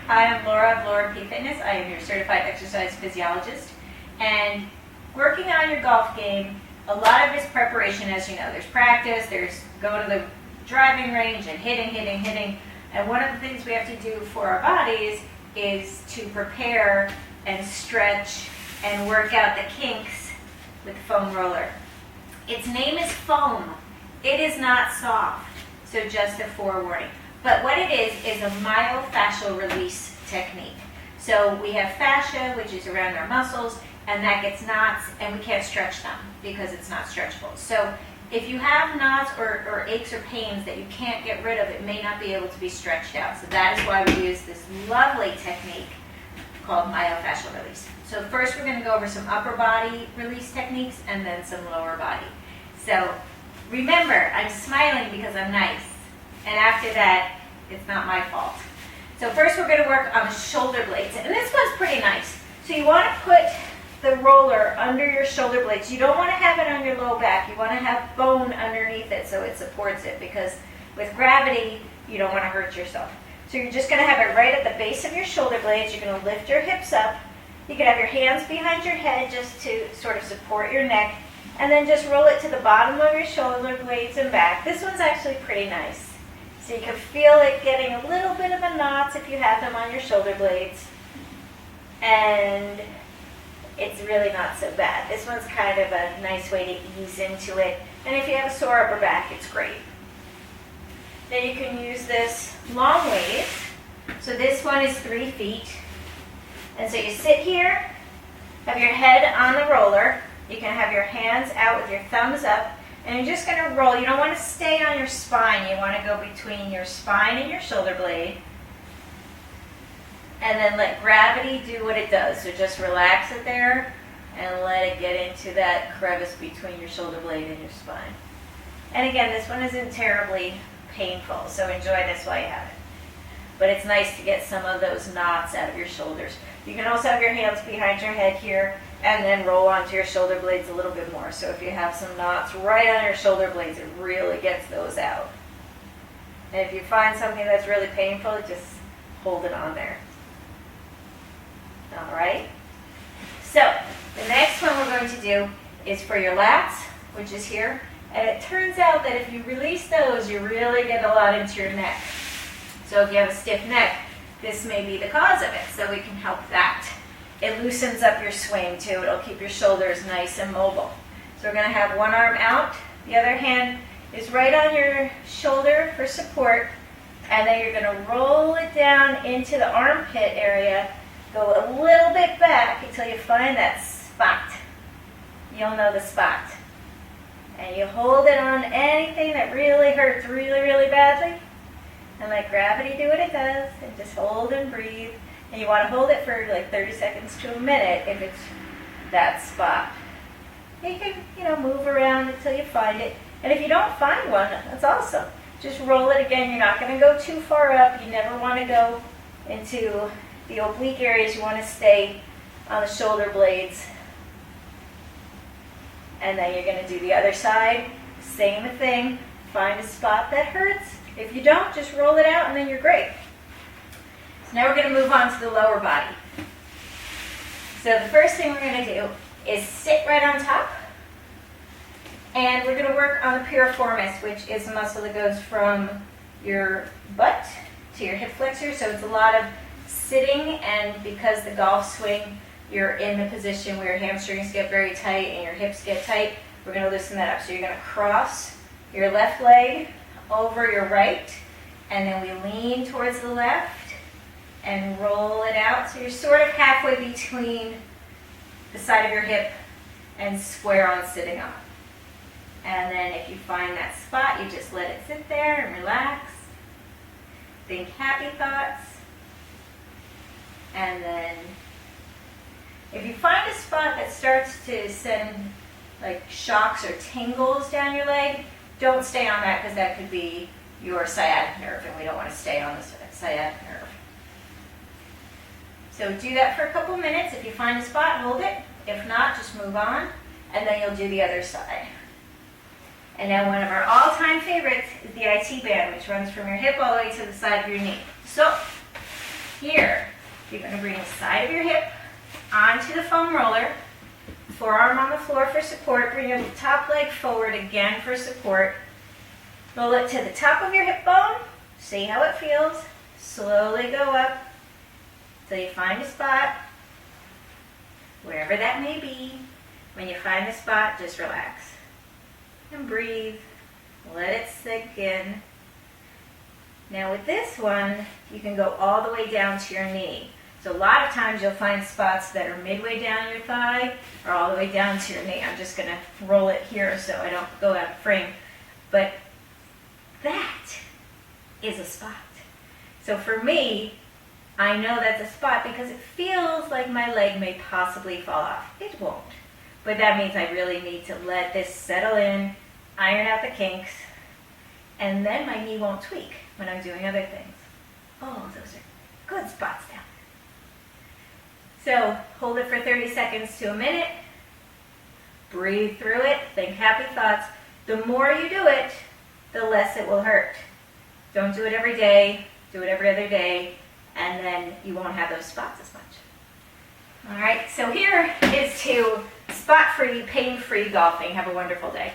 Hi, I'm Laura of Laura P Fitness. I am your certified exercise physiologist. And working on your golf game, a lot of it's preparation, as you know. There's practice, there's going to the driving range and hitting. And one of the things we have to do for our bodies is to prepare and stretch and work out the kinks with the foam roller. Its name is foam. It is not soft, so just a forewarning. But what it is a myofascial release technique. So we have fascia, which is around our muscles, and that gets knots, and we can't stretch them because it's not stretchable. So if you have knots or aches or pains that you can't get rid of, it may not be able to be stretched out. So that is why we use this lovely technique called myofascial release. So first we're going to go over some upper body release techniques and then some lower body. So remember, I'm smiling because I'm nice. And after that, it's not my fault. So first we're going to work on the shoulder blades. And this one's pretty nice. So you want to put the roller under your shoulder blades. You don't want to have it on your low back. You want to have bone underneath it so it supports it, because with gravity, you don't want to hurt yourself. So you're just going to have it right at the base of your shoulder blades. You're going to lift your hips up. You can have your hands behind your head just to sort of support your neck. And then just roll it to the bottom of your shoulder blades and back. This one's actually pretty nice. So you can feel it getting a little bit of a knots if you have them on your shoulder blades. And it's really not so bad. This one's kind of a nice way to ease into it. And if you have a sore upper back, it's great. Then you can use this long ways. So this one is 3 feet. And so you sit here, have your head on the roller. You can have your hands out with your thumbs up. And you're just going to roll. You don't want to stay on your spine. You want to go between your spine and your shoulder blade. And then let gravity do what it does. So just relax it there and let it get into that crevice between your shoulder blade and your spine. And again, this one isn't terribly painful, so enjoy this while you have it. But it's nice to get some of those knots out of your shoulders. You can also have your hands behind your head here and then roll onto your shoulder blades a little bit more. So if you have some knots right on your shoulder blades, it really gets those out. And if you find something that's really painful, just hold it on there. All right. So the next one we're going to do is for your lats, which is here. And it turns out that if you release those, you really get a lot into your neck. So if you have a stiff neck, this may be the cause of it. So we can help that. It loosens up your swing too. It'll keep your shoulders nice and mobile. So we're going to have one arm out. The other hand is right on your shoulder for support. And then you're going to roll it down into the armpit area. Go a little bit back until you find that spot. You'll know the spot. And you hold it on anything that really hurts really badly. And let gravity do what it does. And just hold and breathe. And you want to hold it for like 30 seconds to a minute if it's that spot. You can, move around until you find it. And if you don't find one, that's awesome. Just roll it again. You're not going to go too far up. You never want to go into the oblique areas. You want to stay on the shoulder blades. And then you're going to do the other side. Same thing. Find a spot that hurts. If you don't, just roll it out and then you're great. So now we're going to move on to the lower body. So the first thing we're going to do is sit right on top. And we're going to work on the piriformis, which is a muscle that goes from your butt to your hip flexor. So it's a lot of sitting, and because the golf swing, you're in the position where your hamstrings get very tight and your hips get tight, we're going to loosen that up. So you're going to cross your left leg over your right, and then we lean towards the left and roll it out. So you're sort of halfway between the side of your hip and square on sitting up. And then if you find that spot, you just let it sit there and relax. Think happy thoughts. And then if you find a spot that starts to send like shocks or tingles down your leg, don't stay on that, because that could be your sciatic nerve, and we don't want to stay on the sciatic nerve. So do that for a couple minutes. If you find a spot, hold it. If not, just move on, and then you'll do the other side. And now one of our all-time favorites is the IT band, which runs from your hip all the way to the side of your knee. So here, You're going to bring the side of your hip onto the foam roller, forearm on the floor for support, bring your top leg forward again for support. Roll it to the top of your hip bone, see how it feels, slowly go up till you find a spot, wherever that may be. When you find the spot, just relax and breathe, let it sink in. Now with this one, you can go all the way down to your knee. So a lot of times you'll find spots that are midway down your thigh or all the way down to your knee. I'm just going to roll it here so I don't go out of frame. But that is a spot. So for me, I know that's a spot because it feels like my leg may possibly fall off. It won't. But that means I really need to let this settle in, iron out the kinks, and then my knee won't tweak when I'm doing other things. Oh, those are good spots down there. So hold it for 30 seconds to a minute. Breathe through it. Think happy thoughts. The more you do it, the less it will hurt. Don't do it every day. Do it every other day, and then you won't have those spots as much. All right, so here is to spot-free, pain-free golfing. Have a wonderful day.